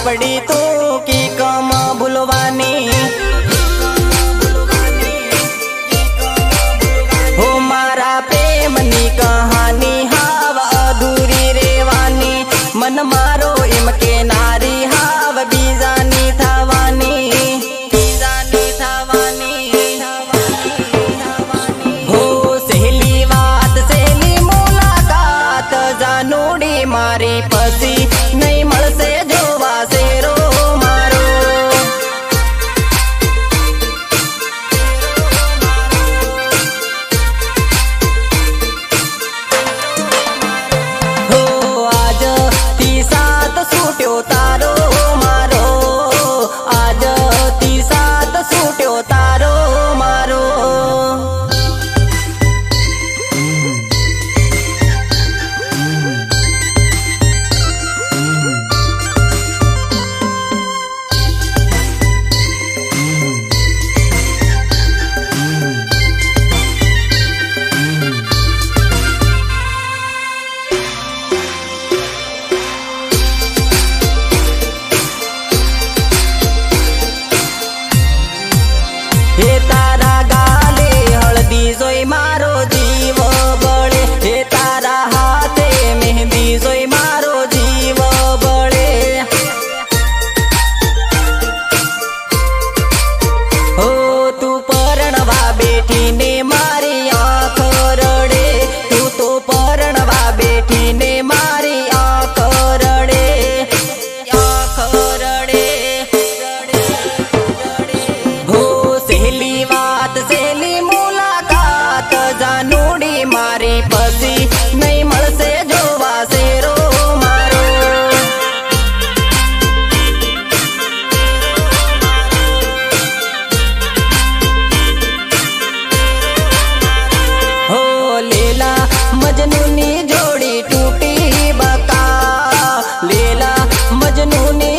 पड़ी तू की कम भूलवानी। हो मारा प्रेमनी कहानी हाव अधूरी रेवानी। मन मारो एम के नारी हाव बीजानी थवानी। हो सहेली वात सहेली मुलाकात जानूडी मारी पसी नहीं मळसे जोवा सेरो मारो। हो आज ती सात सूट्यो तारो मारो। आज ती सात सूट्यो तारो मारो। हे तारा गाले हळदी जोई मारो जीव बळे। हे तारा हाथे मेहंदी जोई मारो जीव बळे। हो तू परणवा बेठी ने मारी आँख रडे। तू तो परणवा बेठी ने मारी आँख रडे। आँख रडे। हो सहेली वात सहेली मुलाकात जानूडी मारी पसी नहीं मळसे जोवा सेरो मारो। हो लेला मजनूनी जोड़ी टूटी बका। लेला मजनूनी